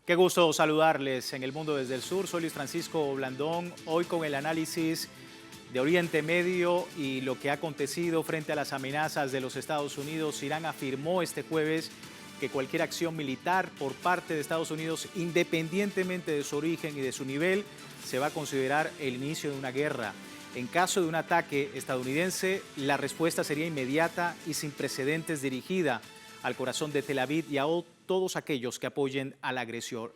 Qué gusto saludarles en el mundo desde el sur. Soy Luis Francisco Blandón, hoy con el análisis de Oriente Medio y lo que ha acontecido frente a las amenazas de los Estados Unidos. Irán afirmó este jueves que cualquier acción militar por parte de Estados Unidos, independientemente de su origen y de su nivel, se va a considerar el inicio de una guerra. En caso de un ataque estadounidense, la respuesta sería inmediata y sin precedentes, dirigida al corazón de Tel Aviv y a todos aquellos que apoyen al agresor.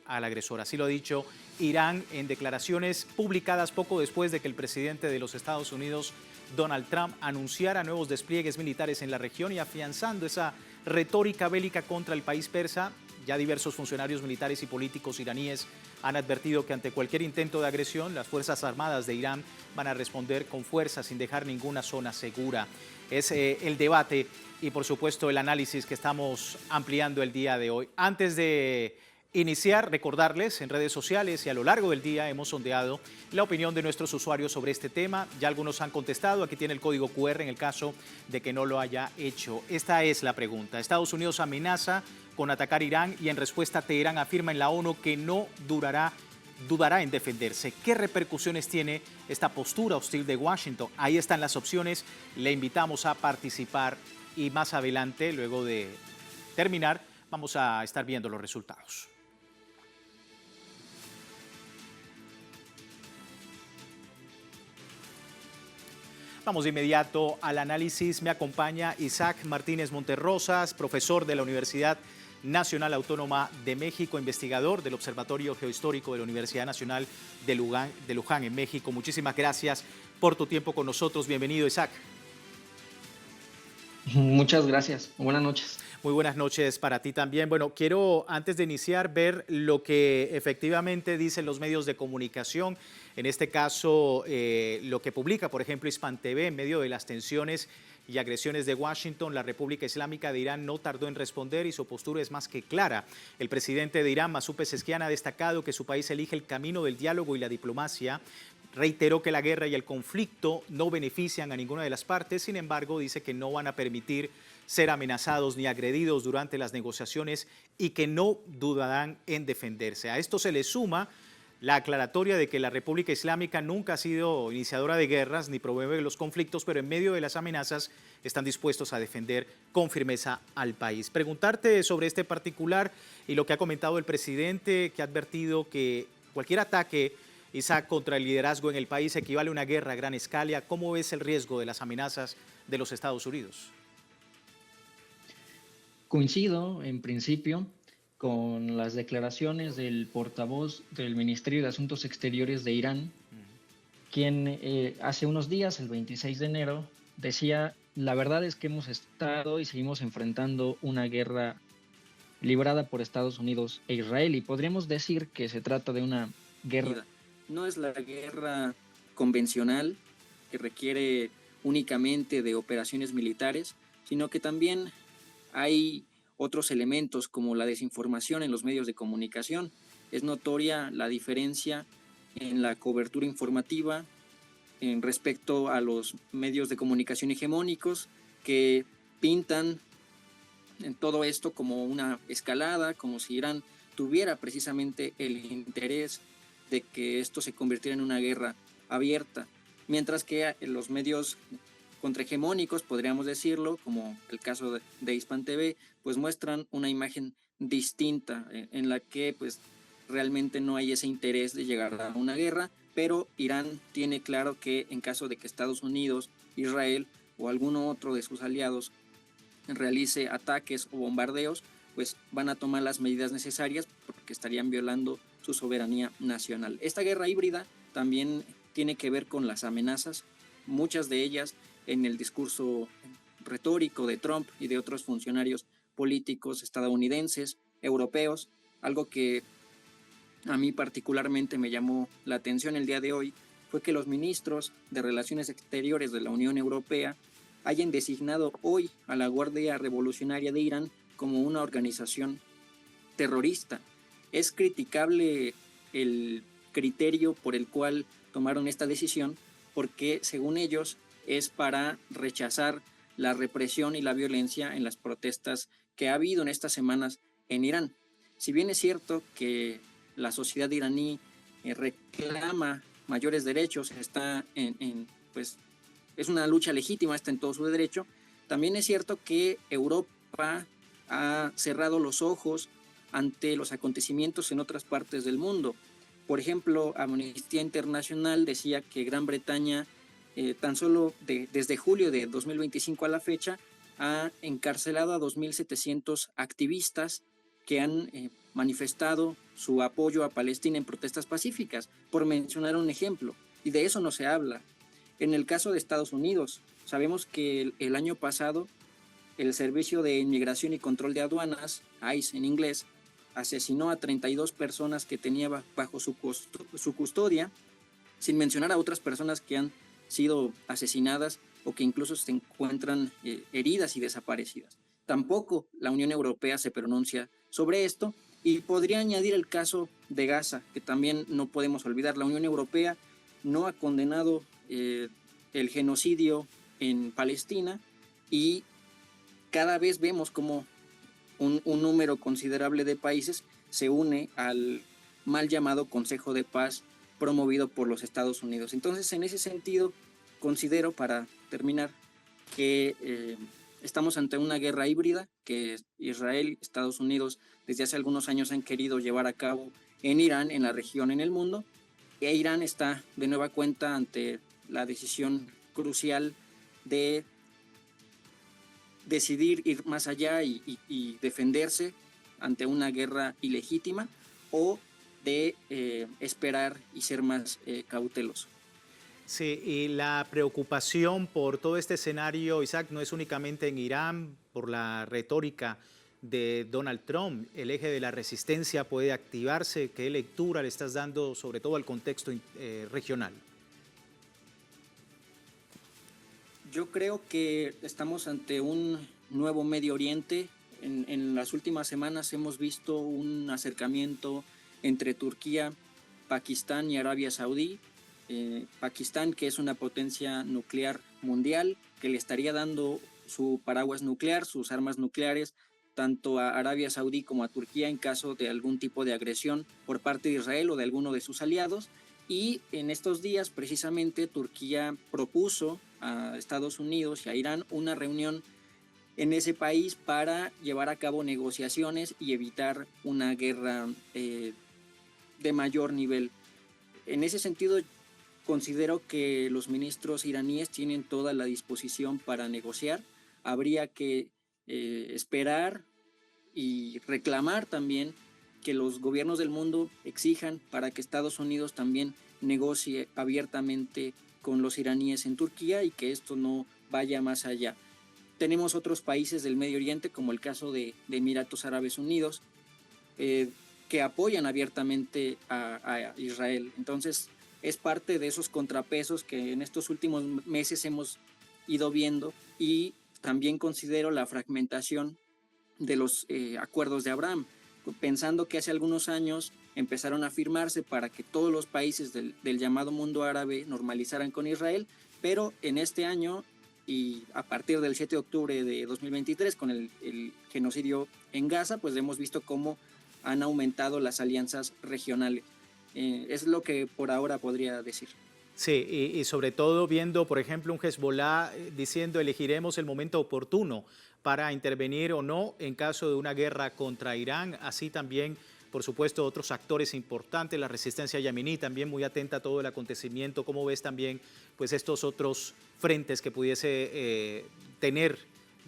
Así lo ha dicho Irán en declaraciones publicadas poco después de que el presidente de los Estados Unidos, Donald Trump, anunciara nuevos despliegues militares en la región y afianzando esa retórica bélica contra el país persa. Ya diversos funcionarios militares y políticos iraníes han advertido que ante cualquier intento de agresión, las Fuerzas Armadas de Irán van a responder con fuerza sin dejar ninguna zona segura. Es el debate y, por supuesto, el análisis que estamos ampliando el día de hoy. Antes de iniciar, recordarles en redes sociales y a lo largo del día hemos sondeado la opinión de nuestros usuarios sobre este tema. Ya algunos han contestado, aquí tiene el código QR en el caso de que no lo haya hecho. Esta es la pregunta. Estados Unidos amenaza con atacar Irán y en respuesta Teherán afirma en la ONU que no dudará en defenderse. ¿Qué repercusiones tiene esta postura hostil de Washington? Ahí están las opciones. Le invitamos a participar y más adelante, luego de terminar, vamos a estar viendo los resultados. Vamos de inmediato al análisis. Me acompaña Isaac Martínez Monterrosas, profesor de la Universidad Nacional Autónoma de México, investigador del Observatorio Geohistórico de la Universidad Nacional de Luján en México. Muchísimas gracias por tu tiempo con nosotros. Bienvenido, Isaac. Muchas gracias. Buenas noches. Muy buenas noches para ti también. Bueno, quiero antes de iniciar ver lo que efectivamente dicen los medios de comunicación. En este caso, lo que publica, por ejemplo, Hispan TV, en medio de las tensiones y agresiones de Washington, la República Islámica de Irán no tardó en responder y su postura es más que clara. El presidente de Irán, Masud Pezeshkian, ha destacado que su país elige el camino del diálogo y la diplomacia. Reiteró que la guerra y el conflicto no benefician a ninguna de las partes, sin embargo, dice que no van a permitir ser amenazados ni agredidos durante las negociaciones y que no dudarán en defenderse. A esto se le suma la aclaratoria de que la República Islámica nunca ha sido iniciadora de guerras ni promueve los conflictos, pero en medio de las amenazas están dispuestos a defender con firmeza al país. Preguntarte sobre este particular y lo que ha comentado el presidente, que ha advertido que cualquier ataque, Isaac, contra el liderazgo en el país equivale a una guerra a gran escala. ¿Cómo ves el riesgo de las amenazas de los Estados Unidos? Coincido, en principio, con las declaraciones del portavoz del Ministerio de Asuntos Exteriores de Irán, quien hace unos días, el 26 de enero, decía: la verdad es que hemos estado y seguimos enfrentando una guerra librada por Estados Unidos e Israel, y podríamos decir que se trata de una guerra. No es la guerra convencional que requiere únicamente de operaciones militares, sino que también hay otros elementos como la desinformación en los medios de comunicación. Es notoria la diferencia en la cobertura informativa en respecto a los medios de comunicación hegemónicos, que pintan en todo esto como una escalada, como si Irán tuviera precisamente el interés de que esto se convirtiera en una guerra abierta, mientras que los medios contrahegemónicos, podríamos decirlo, como el caso de Hispan TV, pues muestran una imagen distinta en la que pues realmente no hay ese interés de llegar a una guerra, pero Irán tiene claro que en caso de que Estados Unidos, Israel o alguno otro de sus aliados realice ataques o bombardeos, pues van a tomar las medidas necesarias porque estarían violando su soberanía nacional. Esta guerra híbrida también tiene que ver con las amenazas, muchas de ellas en el discurso retórico de Trump y de otros funcionarios políticos estadounidenses, europeos. Algo que a mí particularmente me llamó la atención el día de hoy fue que los ministros de Relaciones Exteriores de la Unión Europea hayan designado hoy a la Guardia Revolucionaria de Irán como una organización terrorista. Es criticable el criterio por el cual tomaron esta decisión, porque según ellos es para rechazar la represión y la violencia en las protestas que ha habido en estas semanas en Irán. Si bien es cierto que la sociedad iraní reclama mayores derechos, pues es una lucha legítima, está en todo su derecho, también es cierto que Europa ha cerrado los ojos ante los acontecimientos en otras partes del mundo. Por ejemplo, Amnistía Internacional decía que Gran Bretaña, tan solo desde julio de 2025 a la fecha, ha encarcelado a 2.700 activistas que han manifestado su apoyo a Palestina en protestas pacíficas, por mencionar un ejemplo. Y de eso no se habla. En el caso de Estados Unidos, sabemos que el año pasado el Servicio de Inmigración y Control de Aduanas, ICE en inglés, asesinó a 32 personas que tenía bajo su custodia, sin mencionar a otras personas que han sido asesinadas o que incluso se encuentran heridas y desaparecidas. Tampoco la Unión Europea se pronuncia sobre esto, y podría añadir el caso de Gaza, que también no podemos olvidar. La Unión Europea no ha condenado el genocidio en Palestina, y cada vez vemos como un número considerable de países se une al mal llamado Consejo de Paz promovido por los Estados Unidos. Entonces, en ese sentido, considero, para terminar, que estamos ante una guerra híbrida que Israel, Estados Unidos, desde hace algunos años han querido llevar a cabo en Irán, en la región, en el mundo, e Irán está de nueva cuenta ante la decisión crucial de decidir ir más allá y defenderse ante una guerra ilegítima, o de esperar y ser más cauteloso. Sí, y la preocupación por todo este escenario, Isaac, no es únicamente en Irán, por la retórica de Donald Trump. El eje de la resistencia puede activarse. ¿Qué lectura le estás dando sobre todo al contexto regional? Yo creo que estamos ante un nuevo Medio Oriente. En las últimas semanas hemos visto un acercamiento entre Turquía, Pakistán y Arabia Saudí. Pakistán, que es una potencia nuclear mundial, que le estaría dando su paraguas nuclear, sus armas nucleares, tanto a Arabia Saudí como a Turquía en caso de algún tipo de agresión por parte de Israel o de alguno de sus aliados. Y en estos días, precisamente, Turquía propuso a Estados Unidos y a Irán una reunión en ese país para llevar a cabo negociaciones y evitar una guerra de mayor nivel. En ese sentido, considero que los ministros iraníes tienen toda la disposición para negociar. Habría que esperar y reclamar también que los gobiernos del mundo exijan para que Estados Unidos también negocie abiertamente con los iraníes en Turquía y que esto no vaya más allá. Tenemos otros países del Medio Oriente, como el caso de Emiratos Árabes Unidos, que apoyan abiertamente a Israel. Entonces, es parte de esos contrapesos que en estos últimos meses hemos ido viendo, y también considero la fragmentación de los acuerdos de Abraham, pensando que hace algunos años empezaron a firmarse para que todos los países del llamado mundo árabe normalizaran con Israel, pero en este año y a partir del 7 de octubre de 2023 con el genocidio en Gaza, pues hemos visto cómo han aumentado las alianzas regionales. Es lo que por ahora podría decir. Sí, y sobre todo viendo, por ejemplo, un Hezbollah diciendo elegiremos el momento oportuno para intervenir o no en caso de una guerra contra Irán. Así también, por supuesto, otros actores importantes, la resistencia yemení, también muy atenta a todo el acontecimiento. ¿Cómo ves también pues, estos otros frentes que pudiese tener,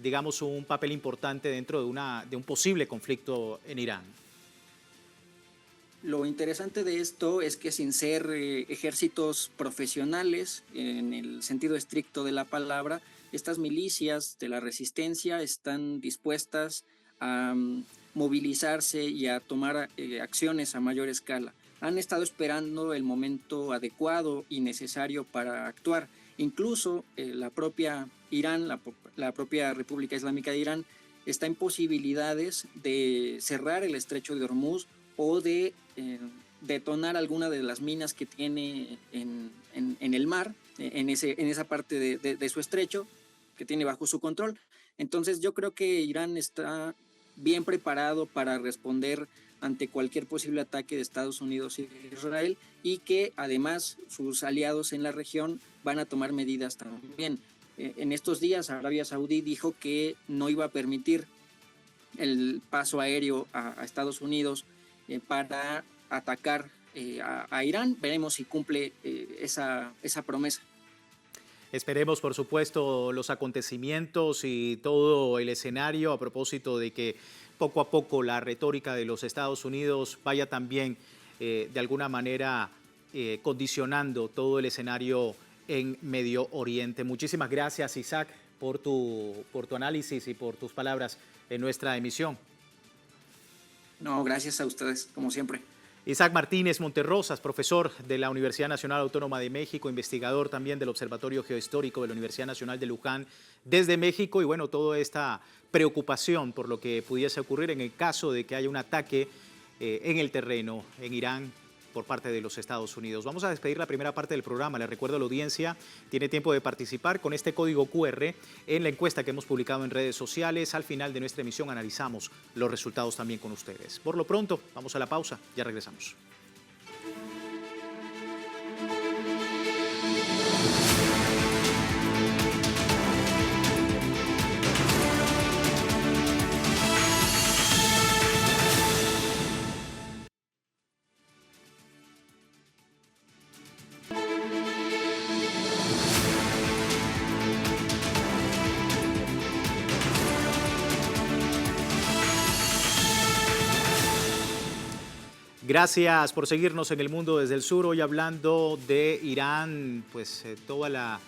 digamos, un papel importante dentro de un posible conflicto en Irán? Lo interesante de esto es que, sin ser ejércitos profesionales en el sentido estricto de la palabra, estas milicias de la resistencia están dispuestas a movilizarse y a tomar acciones a mayor escala. Han estado esperando el momento adecuado y necesario para actuar. Incluso la propia Irán, la propia República Islámica de Irán, está en posibilidades de cerrar el estrecho de Hormuz o de detonar alguna de las minas que tiene en el mar, en esa parte de su estrecho que tiene bajo su control. Entonces yo creo que Irán está bien preparado para responder ante cualquier posible ataque de Estados Unidos y Israel, y que además sus aliados en la región van a tomar medidas también. En estos días Arabia Saudí dijo que no iba a permitir el paso aéreo a Estados Unidos para atacar a Irán. Veremos si cumple esa promesa. Esperemos, por supuesto, los acontecimientos y todo el escenario a propósito de que poco a poco la retórica de los Estados Unidos vaya también de alguna manera condicionando todo el escenario en Medio Oriente. Muchísimas gracias, Isaac, por tu análisis y por tus palabras en nuestra emisión. No, gracias a ustedes, como siempre. Isaac Martínez Monterrosas, profesor de la Universidad Nacional Autónoma de México, investigador también del Observatorio Geohistórico de la Universidad Nacional de Luján desde México, y bueno, toda esta preocupación por lo que pudiese ocurrir en el caso de que haya un ataque en el terreno en Irán por parte de los Estados Unidos. Vamos a despedir la primera parte del programa. Les recuerdo a la audiencia, tiene tiempo de participar con este código QR en la encuesta que hemos publicado en redes sociales. Al final de nuestra emisión analizamos los resultados también con ustedes. Por lo pronto, vamos a la pausa, ya regresamos. Gracias por seguirnos en El Mundo desde el Sur. Hoy hablando de Irán, pues toda la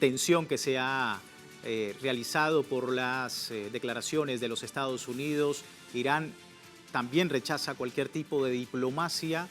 tensión que se ha realizado por las declaraciones de los Estados Unidos. Irán también rechaza cualquier tipo de diplomacia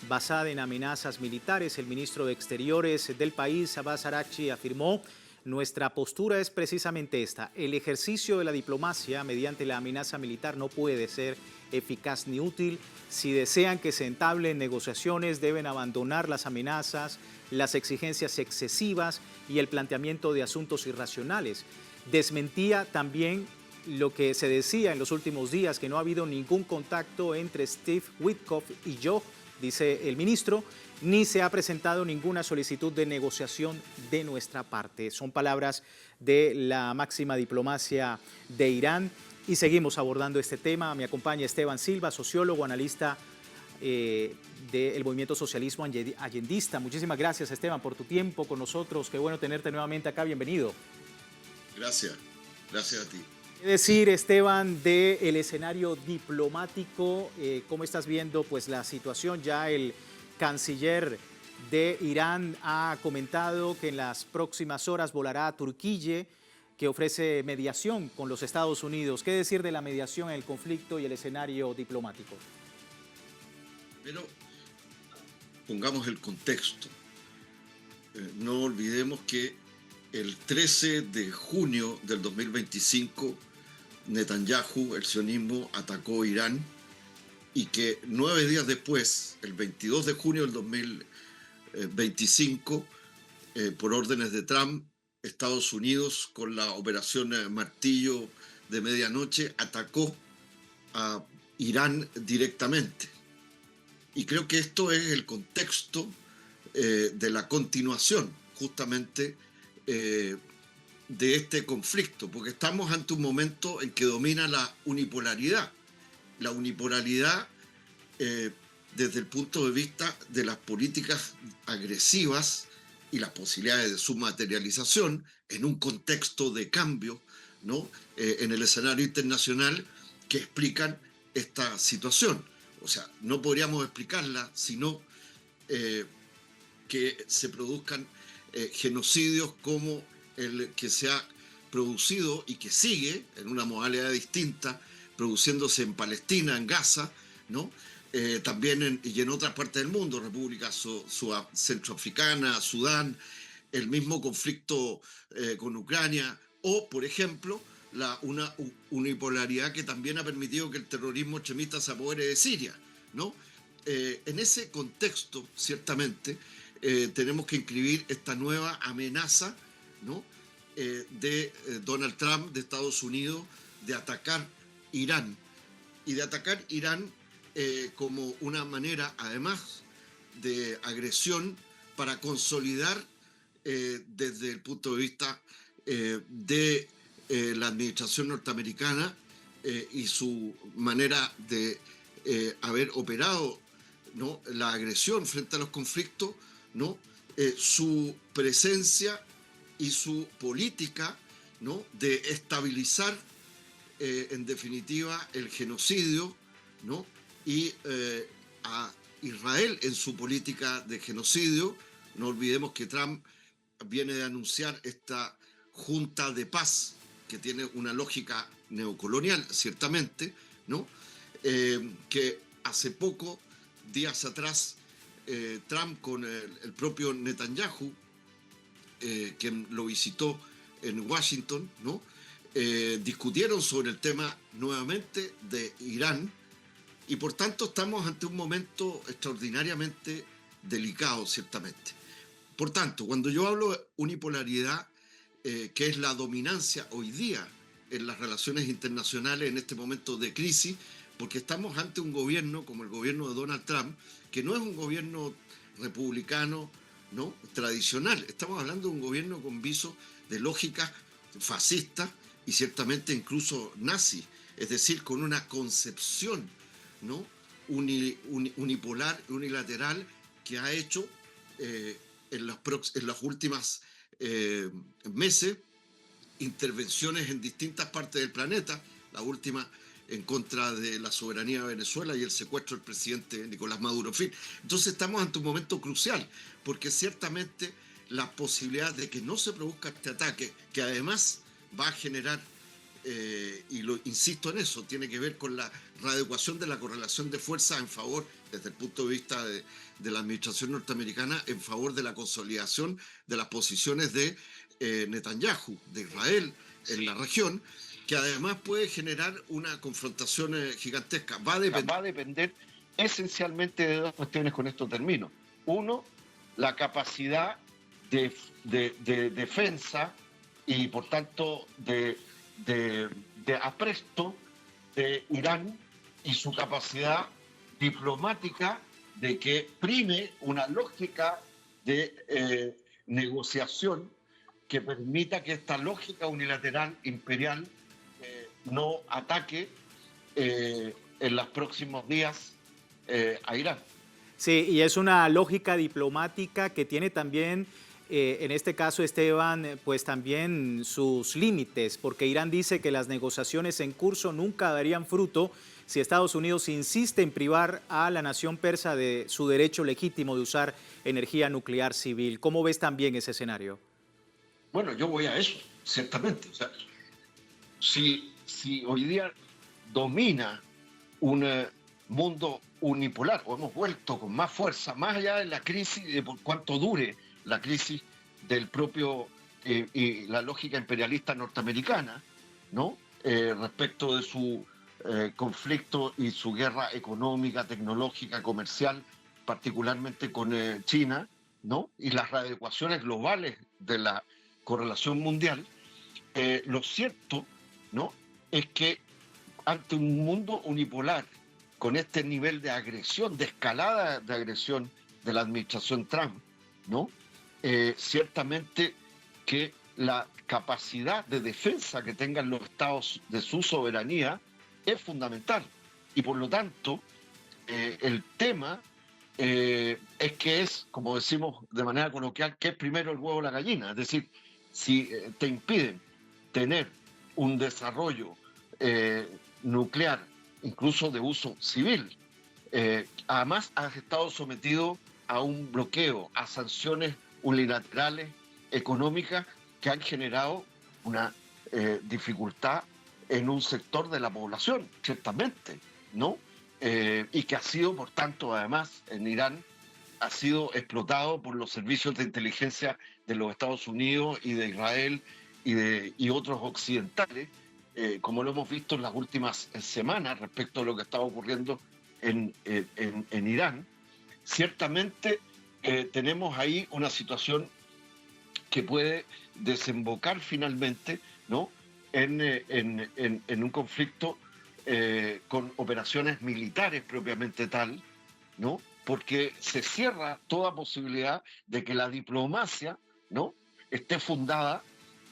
basada en amenazas militares. El ministro de Exteriores del país, Abbas Araghchi, afirmó: nuestra postura es precisamente esta. El ejercicio de la diplomacia mediante la amenaza militar no puede ser eficaz ni útil. Si desean que se entablen negociaciones, deben abandonar las amenazas, las exigencias excesivas y el planteamiento de asuntos irracionales. Desmentía también lo que se decía en los últimos días, que no ha habido ningún contacto entre Steve Witkoff y yo, dice el ministro, ni se ha presentado ninguna solicitud de negociación de nuestra parte. Son palabras de la máxima diplomacia de Irán. Y seguimos abordando este tema. Me acompaña Esteban Silva, sociólogo, analista del movimiento socialismo allendista. Muchísimas gracias, Esteban, por tu tiempo con nosotros. Qué bueno tenerte nuevamente acá. Bienvenido. Gracias a ti. ¿Qué decir, Esteban, del escenario diplomático? ¿Cómo estás viendo pues, la situación? Ya el canciller de Irán ha comentado que en las próximas horas volará a Turquía, que ofrece mediación con los Estados Unidos. ¿Qué decir de la mediación en el conflicto y el escenario diplomático? Pero pongamos el contexto. No olvidemos que el 13 de junio del 2025, Netanyahu, el sionismo, atacó Irán, y que 9 días después, el 22 de junio del 2025, por órdenes de Trump, Estados Unidos, con la operación Martillo de Medianoche, atacó a Irán directamente. Y creo que esto es el contexto de la continuación, justamente, de este conflicto, porque estamos ante un momento en que domina la unipolaridad. La unipolaridad desde el punto de vista de las políticas agresivas y las posibilidades de su materialización en un contexto de cambio, ¿no? En el escenario internacional, que explican esta situación. O sea, no podríamos explicarla sino que se produzcan genocidios como el que se ha producido y que sigue en una modalidad distinta, produciéndose en Palestina, en Gaza, ¿no? También y en otras partes del mundo, República Centroafricana, Sudán, el mismo conflicto con Ucrania, o, por ejemplo, una unipolaridad que también ha permitido que el terrorismo extremista se apodere de Siria, ¿no? En ese contexto, ciertamente, tenemos que inscribir esta nueva amenaza, ¿no? De Donald Trump, de Estados Unidos, de atacar Irán. Y de atacar Irán como una manera, además de agresión, para consolidar desde el punto de vista de la administración norteamericana y su manera de haber operado, ¿no?, la agresión frente a los conflictos, ¿no?, su presencia y su política, ¿no?, de estabilizar en definitiva el genocidio, ¿no?, y a Israel en su política de genocidio. No olvidemos que Trump viene de anunciar esta Junta de Paz, que tiene una lógica neocolonial, ciertamente, ¿no? Que hace poco, días atrás, Trump con el propio Netanyahu, quien lo visitó en Washington, ¿no?, discutieron sobre el tema nuevamente de Irán, y por tanto estamos ante un momento extraordinariamente delicado, ciertamente. Por tanto, cuando yo hablo de unipolaridad, que es la dominancia hoy día en las relaciones internacionales en este momento de crisis, porque estamos ante un gobierno como el gobierno de Donald Trump, que no es un gobierno republicano, ¿no?, tradicional. Estamos hablando de un gobierno con visos de lógica fascista y ciertamente incluso nazi, es decir, con una concepción, ¿no?, unipolar, unilateral, que ha hecho en los últimos meses intervenciones en distintas partes del planeta, la última en contra de la soberanía de Venezuela y el secuestro del presidente Nicolás Maduro. En fin, entonces estamos ante un momento crucial, porque ciertamente la posibilidad de que no se produzca este ataque, que además va a generar, y insisto en eso, tiene que ver con la readecuación de la correlación de fuerzas en favor, desde el punto de vista de la administración norteamericana, en favor de la consolidación de las posiciones de Netanyahu, de Israel, en la región, que además puede generar una confrontación gigantesca. Va a depender esencialmente de dos cuestiones, con esto termino. Uno, la capacidad de defensa y por tanto de apresto de Irán y su capacidad diplomática de que prime una lógica de negociación que permita que esta lógica unilateral imperial no ataque en los próximos días a Irán. Sí, y es una lógica diplomática que tiene también, en este caso, Esteban, pues también sus límites, porque Irán dice que las negociaciones en curso nunca darían fruto si Estados Unidos insiste en privar a la nación persa de su derecho legítimo de usar energía nuclear civil. ¿Cómo ves también ese escenario? Bueno, yo voy a eso, ciertamente. O sea, si hoy día domina un mundo unipolar, o hemos vuelto con más fuerza, más allá de la crisis, de por cuánto dure la crisis del propio y la lógica imperialista norteamericana, ¿no?, respecto de su conflicto y su guerra económica, tecnológica, comercial, particularmente con China, ¿no?, y las readecuaciones globales de la correlación mundial. Lo cierto, ¿no?, es que ante un mundo unipolar, con este nivel de agresión, de escalada de agresión de la administración Trump, ¿no?, ciertamente que la capacidad de defensa que tengan los estados de su soberanía es fundamental. Y por lo tanto, el tema es que es, como decimos de manera coloquial, que es primero el huevo o la gallina. Es decir, si te impiden tener un desarrollo nuclear, incluso de uso civil, además has estado sometido a un bloqueo, a sanciones unilaterales económicas que han generado una dificultad en un sector de la población, ciertamente, ¿no? Y que ha sido, por tanto, además, en Irán, ha sido explotado por los servicios de inteligencia de los Estados Unidos y de Israel y otros occidentales, como lo hemos visto en las últimas semanas respecto a lo que estaba ocurriendo en Irán. Ciertamente tenemos ahí una situación que puede desembocar finalmente, ¿no?, en un conflicto con operaciones militares propiamente tal, ¿no? Porque se cierra toda posibilidad de que la diplomacia, ¿no?, esté fundada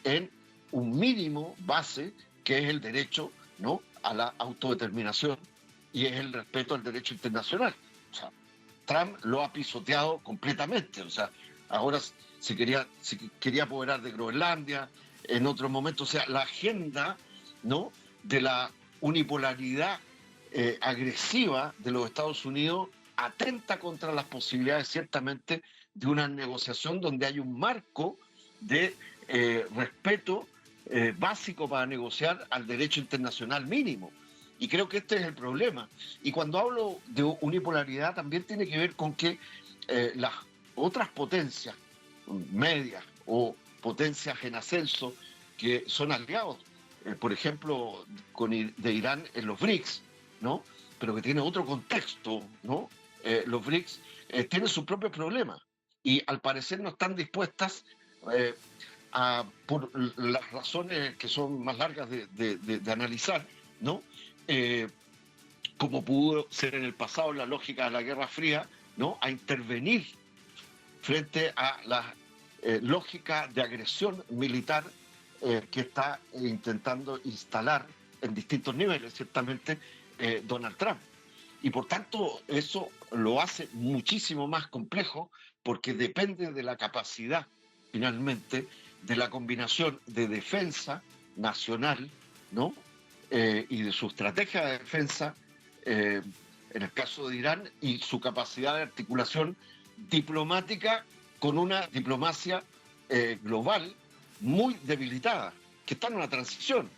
en un mínimo base que es el derecho, ¿no?, a la autodeterminación y es el respeto al derecho internacional. O sea, Trump lo ha pisoteado completamente. O sea, ahora se quería apoderar de Groenlandia, en otro momento. O sea, la agenda, ¿no?, de la unipolaridad agresiva de los Estados Unidos atenta contra las posibilidades ciertamente de una negociación donde hay un marco de respeto básico para negociar al derecho internacional mínimo. Y creo que este es el problema. Y cuando hablo de unipolaridad también tiene que ver con que las otras potencias medias o potencias en ascenso que son aliados, por ejemplo, de Irán en los BRICS, ¿no?, pero que tiene otro contexto, ¿no? Los BRICS tienen sus propios problemas y al parecer no están dispuestas por las razones que son más largas de analizar, ¿no? Como pudo ser en el pasado la lógica de la Guerra Fría, ¿no?, a intervenir frente a la lógica de agresión militar que está intentando instalar en distintos niveles, ciertamente, Donald Trump. Y por tanto, eso lo hace muchísimo más complejo porque depende de la capacidad, finalmente, de la combinación de defensa nacional, ¿no?, y de su estrategia de defensa, en el caso de Irán, y su capacidad de articulación diplomática con una diplomacia global muy debilitada, que está en una transición,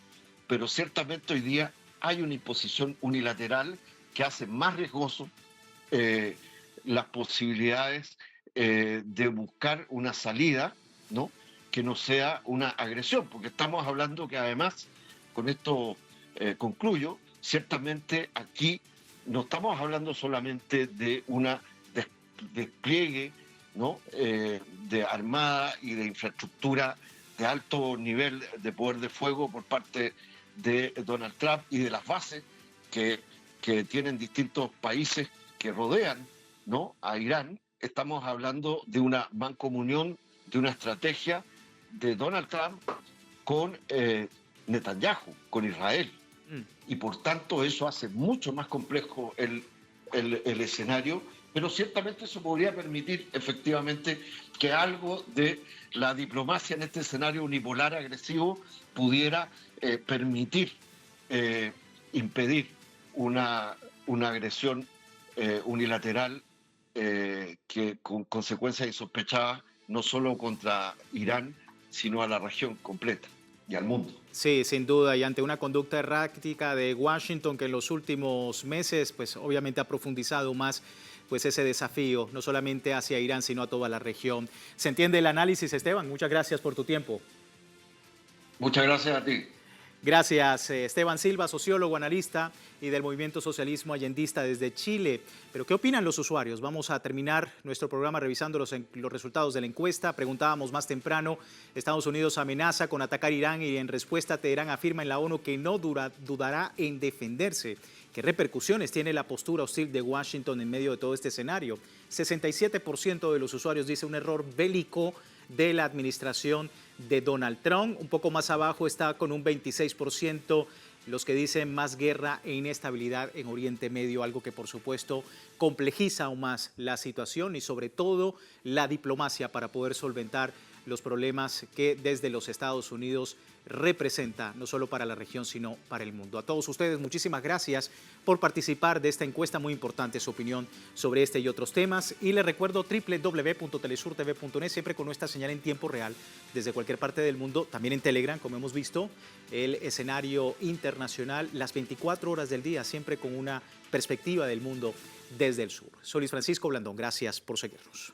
pero ciertamente hoy día hay una imposición unilateral que hace más riesgoso las posibilidades de buscar una salida, ¿no?, que no sea una agresión, porque estamos hablando que además, con esto concluyo, ciertamente aquí no estamos hablando solamente de un despliegue, ¿no?, de armada y de infraestructura de alto nivel de poder de fuego por parte de Donald Trump y de las bases que tienen distintos países que rodean, ¿no?, a Irán. Estamos hablando de una mancomunión, de una estrategia de Donald Trump con Netanyahu, con Israel. Y por tanto eso hace mucho más complejo el escenario, pero ciertamente eso podría permitir efectivamente que algo de la diplomacia en este escenario unipolar agresivo pudiera permitir impedir una agresión unilateral que con consecuencias insospechadas no solo contra Irán, sino a la región completa y al mundo. Sí, sin duda, y ante una conducta errática de Washington que en los últimos meses, pues obviamente ha profundizado más pues ese desafío, no solamente hacia Irán, sino a toda la región. ¿Se entiende el análisis, Esteban? Muchas gracias por tu tiempo. Muchas gracias a ti. Gracias, Esteban Silva, sociólogo, analista y del Movimiento Socialismo Allendista desde Chile. Pero, ¿qué opinan los usuarios? Vamos a terminar nuestro programa revisando los resultados de la encuesta. Preguntábamos más temprano, Estados Unidos amenaza con atacar Irán y en respuesta Teherán afirma en la ONU que no dudará en defenderse. ¿Qué repercusiones tiene la postura hostil de Washington en medio de todo este escenario? 67% de los usuarios dice un error bélico de la administración de Donald Trump. Un poco más abajo está con un 26% los que dicen más guerra e inestabilidad en Oriente Medio, algo que por supuesto complejiza aún más la situación y sobre todo la diplomacia para poder solventar los problemas que desde los Estados Unidos representa, no solo para la región, sino para el mundo. A todos ustedes, muchísimas gracias por participar de esta encuesta muy importante, su opinión sobre este y otros temas. Y les recuerdo www.telesurtv.net, siempre con nuestra señal en tiempo real, desde cualquier parte del mundo, también en Telegram, como hemos visto, el escenario internacional, las 24 horas del día, siempre con una perspectiva del mundo desde el sur. Soy Luis Francisco Blandón, gracias por seguirnos.